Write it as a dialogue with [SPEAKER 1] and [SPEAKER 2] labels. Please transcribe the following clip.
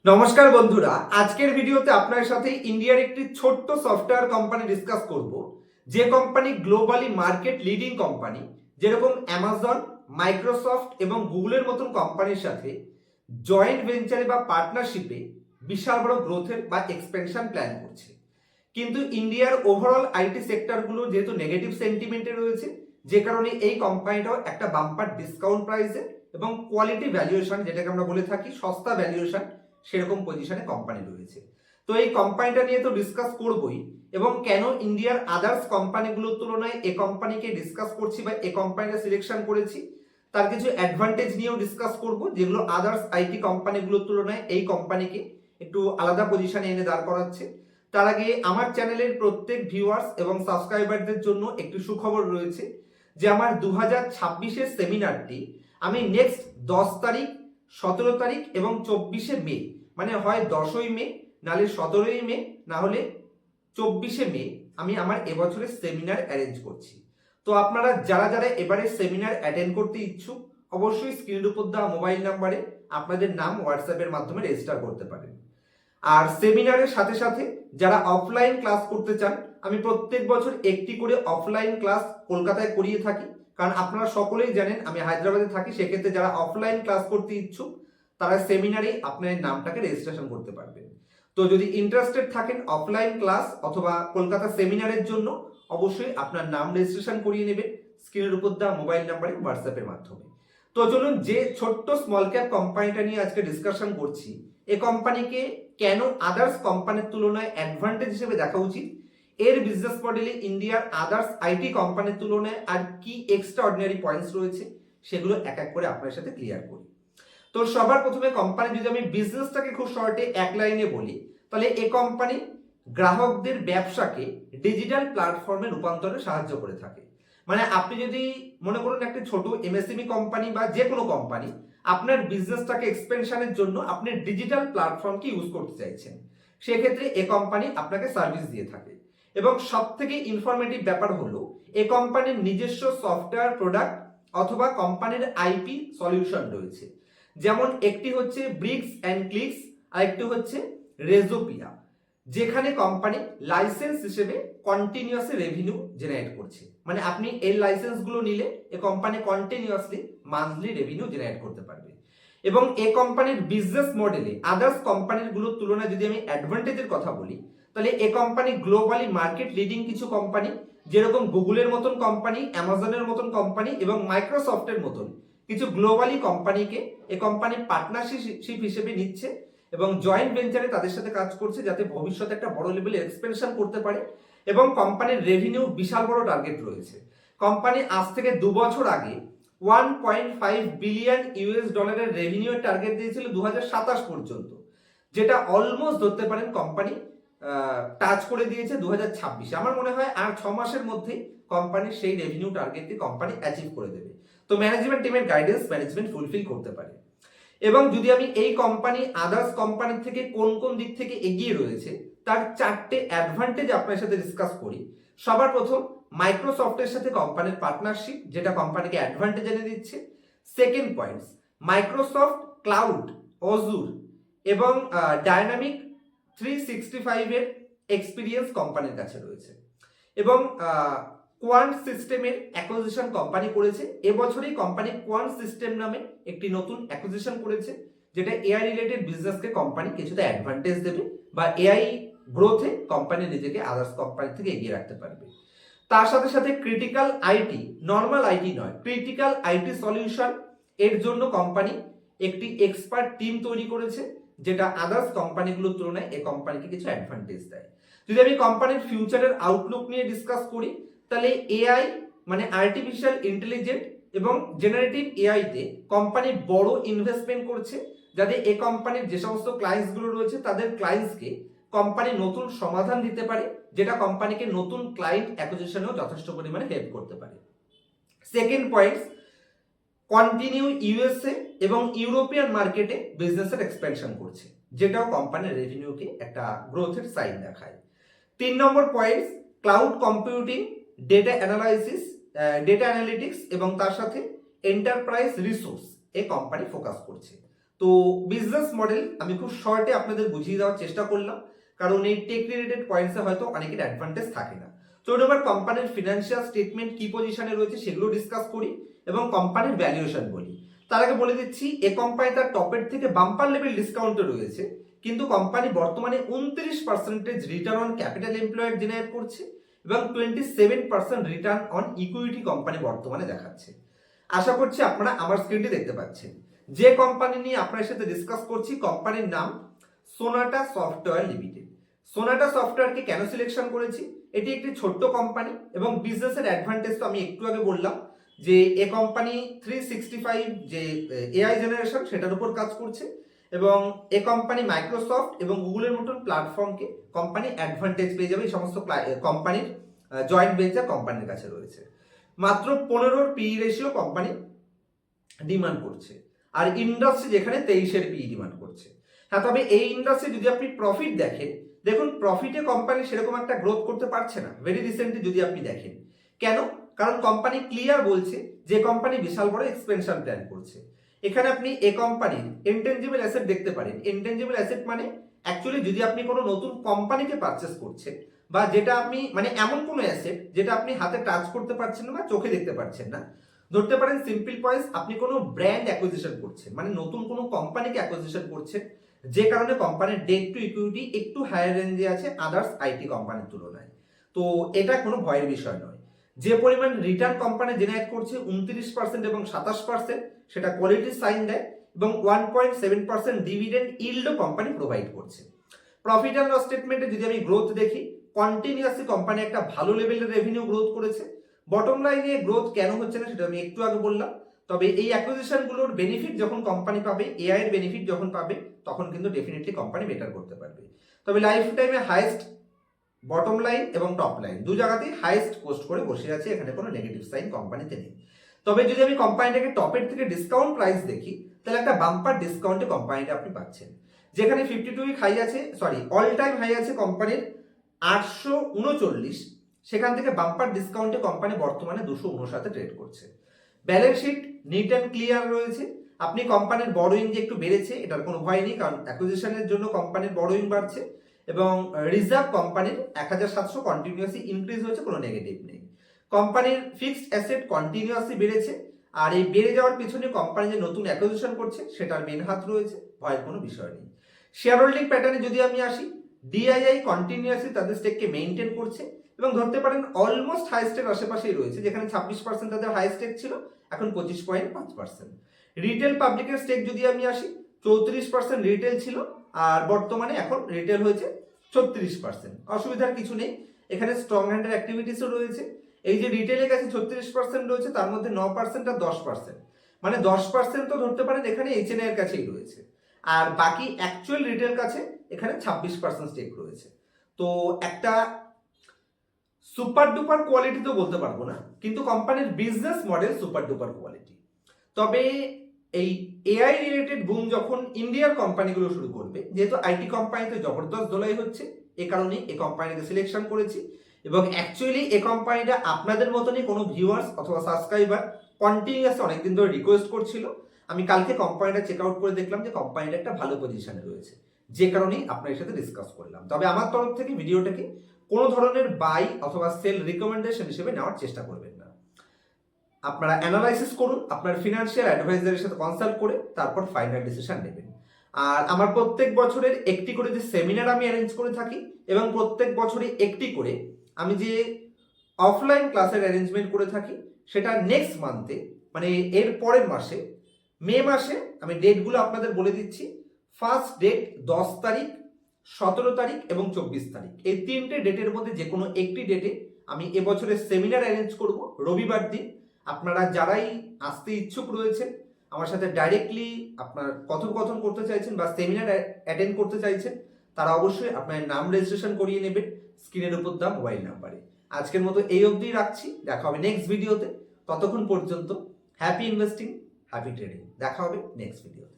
[SPEAKER 1] নমস্কার বন্ধুরা, আজকের ভিডিওতে আপনার সাথে ইন্ডিয়ার একটি ছোট্ট সফটওয়্যার কোম্পানি ডিসকাস করব, যে company globally market leading company, যেরকম অ্যামাজন, মাইক্রোসফট এবং গুগলের মতন কোম্পানির সাথে জয়েন্ট ভেঞ্চারে বা পার্টনারশিপে বিশাল বড় গ্রোথের বা এক্সপেনশন প্ল্যান করছে। কিন্তু ইন্ডিয়ার ওভারঅল আইটি সেক্টরগুলো যেহেতু নেগেটিভ সেন্টিমেন্টে রয়েছে, যে কারণে এই কোম্পানিটাও একটা বাম্পার ডিসকাউন্ট প্রাইসে এবং কোয়ালিটি ভ্যালুয়েশন, যেটাকে আমরা বলে থাকি সস্তা ভ্যালুয়েশন, সেরকম পজিশনে কোম্পানি রয়েছে। তো এই কোম্পানিটা নিয়ে তো ডিসকাস করবই, এবং কেন ইন্ডিয়ার আদার্স কোম্পানিগুলোর তুলনায় এই কোম্পানিকে ডিসকাস করছি বা এই কোম্পানিটা সিলেকশন করেছি, তার কিছু অ্যাডভান্টেজ নিয়েও ডিসকাস করব, যেগুলো আদার্স আইটি কোম্পানিগুলোর তুলনায় এই কোম্পানিকে একটু আলাদা পজিশনে এনে দাঁড় করাচ্ছে। তার আগে আমার চ্যানেলের প্রত্যেক ভিউয়ার্স এবং সাবস্ক্রাইবারদের জন্য একটি সুখবর রয়েছে, যে আমার 2026-এর সেমিনারটি আমি নেক্সট 10 তারিখ, 17 তারিখ এবং 24শে মে, মানে হয় 10ই মে, নাহলে 17ই মে, না হলে 24শে মে আমি আমার এবছরের সেমিনার অ্যারেঞ্জ করছি। তো আপনারা যারা যারা এবারে সেমিনার অ্যাটেন্ড করতে ইচ্ছুক, অবশ্যই স্ক্রিনের উপর দেওয়া মোবাইল নাম্বারে আপনাদের নাম হোয়াটসঅ্যাপের মাধ্যমে রেজিস্টার করতে পারেন। আর সেমিনারের সাথে সাথে যারা অফলাইন ক্লাস করতে চান, আমি প্রত্যেক বছর একটি করে অফলাইন ক্লাস কলকাতায় করিয়ে থাকি, কারণ আপনারা সকলেই জানেন আমি হায়দ্রাবাদে থাকি। সেক্ষেত্রে যারা অফলাইন ক্লাস করতে ইচ্ছুক, তারা সেমিনারে আপনার নামটাকে রেজিস্ট্রেশন করতে পারবেন। তো যদি ইন্টারেস্টেড থাকেন অফলাইন ক্লাস অথবা কলকাতা সেমিনারের জন্য, অবশ্যই আপনার নাম রেজিস্ট্রেশন করিয়ে নেবেন স্ক্রিনের উপর দেওয়া মোবাইল নাম্বারে হোয়াটসঅ্যাপের মাধ্যমে। তো চলুন, যে ছোট্ট স্মল ক্যাপ কোম্পানিটা নিয়ে আজকে ডিসকাশন করছি, এই কোম্পানিকে কেন আদার্স কোম্পানির তুলনায় অ্যাডভান্টেজ হিসেবে দেখা উচিত, এর বিজনেস মডেলে ইন্ডিয়ার আদার্স আইটি কোম্পানির তুলনায় আর কি এক্সট্রা অর্ডিনারি পয়েন্টস রয়েছে, সেগুলো এক এক করে আপনার সাথে ক্লিয়ার করি। তো সবার প্রথমে কোম্পানি, যদি আমি বিজনেসটাকে খুব শর্টে এক লাইনে বলি, তাহলে এই কোম্পানি গ্রাহকদের ব্যবসাকে ডিজিটাল প্ল্যাটফর্মে রূপান্তরে সাহায্য করে থাকে। মানে আপনি যদি মনে করুন একটা ছোট এমএসএমই কোম্পানি বা যে কোনো কোম্পানি, আপনার বিজনেসটাকে এক্সপেনশনের জন্য আপনি ডিজিটাল প্ল্যাটফর্মকে ইউজ করতে চাইছেন, সেক্ষেত্রে এই কোম্পানি আপনাকে সার্ভিস দিয়ে থাকে। এবং সব থেকে ইনফরমেটিভ ব্যাপার হলো, এই কোম্পানির নিজস্ব সফটওয়্যার প্রোডাক্ট অথবা কোম্পানির আইপি সলিউশন রয়েছে। যেমন একটি হচ্ছে ব্রিক্স অ্যান্ড ক্লিক্স, আর একটি হচ্ছে রেজোপিয়া, যেখানে কোম্পানি লাইসেন্স হিসেবে কন্টিনিউয়াসলি রেভিনিউ জেনারেট করছে। মানে আপনি এই লাইসেন্সগুলো নিলে এই company continuously monthly revenue generate করতে পারবে। এবং এই কোম্পানির বিজনেস মডেলে আদার্স কোম্পানিগুলোর তুলনায় যদি আমি অ্যাডভান্টেজের কথা বলি, তাহলে এই কোম্পানি গ্লোবালি মার্কেট লিডিং কিছু কোম্পানি, যেরকম গুগলের মতন কোম্পানি, অ্যামাজনের মতন কোম্পানি এবং মাইক্রোসফটের মতন কিছু গ্লোবালি কোম্পানিকে এই কোম্পানি পার্টনারশিপ হিসেবে নিচ্ছে এবং জয়েন্ট ভেঞ্চারে তাদের সাথে কাজ করছে, যাতে ভবিষ্যতে একটা বড় লেভেলে এক্সপেনশন করতে পারে। এবং কোম্পানির রেভিনিউ বিশাল বড় টার্গেট রয়েছে। কোম্পানি আজ থেকে 2 বছর আগে 1.5 বিলিয়ন ইউএস ডলারের রেভিনিউ টার্গেট দিয়েছিল 2027 পর্যন্ত, যেটা অলমোস্ট ধরতে পারেন কোম্পানি টাচ করে দিয়েছে 2026। আমার মনে হয় আর 6 মাসের মধ্যেই কোম্পানির সেই রেভিনিউ টার্গেটটি কোম্পানি অ্যাচিভ করে দেবে। তো ম্যানেজমেন্ট টিমের গাইডেন্স ম্যানেজমেন্ট ফুলফিল করতে পারে। এবং যদি আমি এই কোম্পানি আদার্স কোম্পানির থেকে কোন কোন দিক থেকে এগিয়ে রয়েছে, তার 4টে অ্যাডভান্টেজ আপনার সাথে ডিসকাস করি। সবার প্রথম, মাইক্রোসফটের সাথে কোম্পানির পার্টনারশিপ, যেটা কোম্পানিকে অ্যাডভান্টেজ এনে দিচ্ছে। সেকেন্ড পয়েন্টস, মাইক্রোসফট ক্লাউড, অজুর এবং ডায়নামিক 365 এর এক্সপিরিয়েন্স কোম্পানির কাছে রয়েছে। এবং কোয়ান্ট সিস্টেমের অ্যাকুইজিশন কোম্পানি করেছে। এবছরই কোম্পানি কোয়ান্ট সিস্টেম নামে একটি নতুন অ্যাকুইজিশন করেছে, যেটা এআই রিলেটেড বিজনেসকে কোম্পানি কিছুটা অ্যাডভান্টেজ দেবে বা এআই গ্রোথে কোম্পানি নিজেকে আদার্স কোম্পানি থেকে এগিয়ে রাখতে পারবে। তার সাথে সাথে ক্রিটিক্যাল আইটি, নর্মাল আইটি নয়, ক্রিটিক্যাল আইটি সলিউশন এর জন্য কোম্পানি একটি এক্সপার্ট টিম তৈরি করেছে, যেটা আদার্স কোম্পানিগুলোর তুলনায় এই কোম্পানিকে কিছু অ্যাডভান্টেজ দেয়। যদি আমি কোম্পানির ফিউচারের আউটলুক নিয়ে ডিসকাস করি, তাহলে এআই মানে আর্টিফিশিয়াল ইন্টেলিজেন্স এবং জেনারেটিভ এআইতে কোম্পানি বড় ইনভেস্টমেন্ট করছে, যাতে এই কোম্পানির যে সমস্ত ক্লায়েন্টসগুলো রয়েছে তাদের ক্লায়েন্টসকে কোম্পানি নতুন সমাধান দিতে পারে, যেটা কোম্পানিকে নতুন ক্লায়েন্ট অ্যাকুইজিশনেও যথেষ্ট পরিমাণে হেল্প করতে পারে। সেকেন্ড পয়েন্ট, কন্টিনিউ ইউএসএ এবং ইউরোপিয়ান মার্কেটে বিজনেসের এক্সপেনশন করছে, যেটাও কোম্পানির রেভিনিউকে একটা গ্রোথের সাইন দেখায়। 3 number point, cloud computing, data analysis, data analytics এবং তার সাথে এন্টারপ্রাইজ রিসোর্স এ কোম্পানি ফোকাস করছে। তো তো বিজনেস মডেল আমি খুব শর্টে আপনাদের বুঝিয়ে দেওয়ার চেষ্টা করলাম, কারণ এই টেক রিলেটেড পয়েন্টসে হয়তো অনেকের অ্যাডভান্টেজ থাকে না। চলুন এবার কোম্পানির ফিনান্সিয়াল স্টেটমেন্ট কি পজিশনে রয়েছে সেগুলো ডিসকাস করি এবং কোম্পানির ভ্যালুয়েশন বলি। তার আগে বলে দিচ্ছি, এ কোম্পানি তার টপের থেকে বাম্পার লেভেল ডিসকাউন্টে রয়েছে, কিন্তু কোম্পানি বর্তমানে 29% return on capital employed generate করছে এবং 27% রিটার্ন অন ইকুইটি কোম্পানি বর্তমানে দেখাচ্ছে। আশা করছি আপনারা আমার স্ক্রিনটি দেখতে পাচ্ছেন। যে কোম্পানি নিয়ে আপনার সাথে ডিসকাস করছি, কোম্পানির নাম সোনাটা সফটওয়্যার লিমিটেড। সোনাটা সফটওয়্যারকে কেন সিলেকশন করেছি? এটি একটি ছোট্ট কোম্পানি এবং বিজনেসের অ্যাডভান্টেজ তো আমি একটু আগে বললাম যে এ কোম্পানি 365 যে এআই জেনারেশন সেটার উপর কাজ করছে এবং এ কোম্পানি মাইক্রোসফট এবং গুগলের মতন প্ল্যাটফর্মকে কোম্পানি অ্যাডভান্টেজ পেয়ে যাবে। এই সমস্ত কোম্পানির জয়েন্ট ভেঞ্চার কোম্পানির কাছে রয়েছে। মাত্র 15 পিই রেশিও কোম্পানি ডিমান্ড করছে, আর ইন্ডাস্ট্রি যেখানে 23 পিই ডিমান্ড করছে। হ্যাঁ, তবে এই ইন্ডাস্ট্রি যদি আপনি প্রফিট দেখেন, দেখুন প্রফিটে কোম্পানি সেরকম একটা গ্রোথ করতে পারছে না ভেরি রিসেন্টলি যদি আপনি দেখেন। কেন? কারণ কোম্পানি ক্লিয়ার বলছে যে কোম্পানি বিশাল বড় এক্সপেনশন প্ল্যান করছে। এখানে আপনি এ কোম্পানির ইনটেনজিবল অ্যাসেট দেখতে পারেন। ইনটেনজিবল অ্যাসেট মানে অ্যাকচুয়ালি যদি আপনি কোনো নতুন কোম্পানিকে পারচেস করছেন বা যেটা আপনি মানে এমন কোনো অ্যাসেট যেটা আপনি হাতে টাচ করতে পারছেন না বা চোখে দেখতে পারছেন না, ধরতে পারেন সিম্পল পয়েন্টস, আপনি কোনো ব্র্যান্ড অ্যাকুইজিশন করছেন, মানে নতুন কোনো কোম্পানিকে অ্যাকুইজিশন করছেন, যে কারণে কোম্পানির ডেট টু ইকুইটি একটু হায়ার রেঞ্জে আছে আদার্স আইটি কোম্পানির তুলনায়। তো এটা কোনো ভয়ের বিষয় নয়। যে পরিমাণ রিটার্ন কোম্পানি জেনারেট করছে 29% এবং 27%, সেটা কোয়ালিটির সাইন দেয় এবং 1.7% ডিভিডেন্ড ইল্ডও কোম্পানি প্রোভাইড করছে। প্রফিট অ্যান্ড লস স্টেটমেন্টে যদি আমি গ্রোথ দেখি, কন্টিনিউয়াসলি কোম্পানি একটা ভালো লেভেলের রেভিনিউ গ্রোথ করেছে। বটম লাইনে গ্রোথ কেন হচ্ছে না সেটা আমি একটু আগে বললাম। তবে এই অ্যাকুইজিশনগুলোর বেনিফিট যখন কোম্পানি পাবে, এআই এর বেনিফিট যখন পাবে, তখন কিন্তু ডেফিনেটলি কোম্পানি বেটার করতে পারবে। তবে লাইফ টাইমে হাইয়েস্ট বটম লাইন এবং টপ লাইন দু জায়গাতেই হাইয়েস্ট পোস্ট করে বসে আছে, এখানে কোনো নেগেটিভ সাইন কোম্পানিতে নেই। তবে যদি আমি কোম্পানিটাকে টপের থেকে ডিসকাউন্ট প্রাইস দেখি, তাহলে একটা বাম্পার ডিসকাউন্টে কোম্পানিটা আপনি পাচ্ছেন, যেখানে 52 উইক হাই আছে, অল টাইম হাই আছে কোম্পানির 839, সেখান থেকে বাম্পার ডিসকাউন্টে কোম্পানি বর্তমানে 259 ট্রেড করছে। Balance sheet neat and clear রয়েছে। আপনি কোম্পানির বড়োইং যে একটু বেড়েছে এটার কোনো ভয় নেই, কারণ অ্যাকুইজিশনের জন্য কোম্পানির বড়োইং বাড়ছে এবং রিজার্ভ কোম্পানির 1700 কন্টিনিউয়াসলি ইনক্রিজ হয়েছে, কোনো নেগেটিভ নেই। কোম্পানির ফিক্সড অ্যাসেট কন্টিনিউয়াসলি বেড়েছে, আর এই বেড়ে যাওয়ার পিছনে কোম্পানি যে নতুন অ্যাকুইজিশন করছে সেটার মেন হাত রয়েছে, ভয়ের কোনো বিষয় নেই। শেয়ার হোল্ডিং প্যাটার্নে যদি আমি আসি, ডিআইআই কন্টিনিউয়াসলি তাদের স্টেককে মেইনটেইন করছে এবং ধরতে পারেন অলমোস্ট হাইস্টের আশেপাশেই রয়েছে, যেখানে 26% তাদের হাই স্টেক ছিল, এখন 25.5%। রিটেল পাবলিকের স্টেক যদি আমি আসি, 34% রিটেল ছিল আর বর্তমানে এখন রিটেল হয়েছে 36%। অসুবিধার কিছু নেই, এখানে স্ট্রং হ্যান্ডের অ্যাক্টিভিটিসও রয়েছে। এই যে রিটেলের কাছে 36% রয়েছে, তার মধ্যে 9% আর 10%, মানে 10% তো ধরতে পারেন এখানে এইচএনআই এর কাছেই রয়েছে, আর বাকি অ্যাকচুয়াল রিটেল কাছে এখানে 26% স্টেক রয়েছে। তো একটা সুপার ডুপার কোয়ালিটি তো বলতে পারবো না, কিন্তু কোম্পানির business model super duper quality. তবে এই এআই রিলেটেড বুম যখন ইন্ডিয়ার কোম্পানিগুলো শুরু করবে, যেহেতু আইটি কোম্পানিতে জবরদস্ত দোলাই হচ্ছে, এ কারণে এই কোম্পানিকে সিলেকশন করেছি এবং অ্যাকচুয়ালি এই কোম্পানিটা আপনাদের মতনই কোনো ভিউয়ার্স অথবা সাবস্ক্রাইবার কন্টিনিউয়াসলি অনেকদিন ধরে রিকোয়েস্ট করছিল। আমি কালকে কোম্পানিটা চেক আউট করে দেখলাম যে কোম্পানিটা একটা ভালো পজিশনে রয়েছে, যে কারণেই আপনার সাথে ডিসকাস করলাম। তবে আমার তরফ থেকে ভিডিওটাকে কোনো ধরনের বাই অথবা সেল রিকমেন্ডেশন হিসেবে নেওয়ার চেষ্টা করবেন না। আপনারা অ্যানালাইসিস করুন, আপনার ফিনান্সিয়াল অ্যাডভাইজারের সাথে কনসাল্ট করে তারপর ফাইনাল ডিসিশন নেবেন। আর আমার প্রত্যেক বছরের একটি করে যে সেমিনার আমি অ্যারেঞ্জ করে থাকি এবং প্রত্যেক বছরই একটি করে আমি যে অফলাইন ক্লাসের অ্যারেঞ্জমেন্ট করে থাকি, সেটা নেক্সট মান্থে মানে এর পরের মাসে মে মাসে আমি ডেটগুলো আপনাদের বলে দিচ্ছি। ফার্স্ট ডেট 10 তারিখ, 17 তারিখ এবং 24 তারিখ, এই তিনটে ডেটের মধ্যে যে কোনো একটি ডেটে আমি এবছরের সেমিনার অ্যারেঞ্জ করব রবিবার দিন। আপনারা যারাই আসতে ইচ্ছুক রয়েছেন, আমার সাথে ডাইরেক্টলি আপনার কথোপকথন করতে চাইছেন বা সেমিনার অ্যাটেন্ড করতে চাইছেন, তারা অবশ্যই আপনার নাম রেজিস্ট্রেশন করিয়ে নেবেন স্ক্রিনের উপর দেওয়া মোবাইল নাম্বারে। আজকের মতো এই অবধি রাখছি, দেখা হবে নেক্সট ভিডিওতে। ততক্ষণ পর্যন্ত হ্যাপি ইনভেস্টিং, হ্যাপি ট্রেডিং, দেখা হবে নেক্সট ভিডিওতে।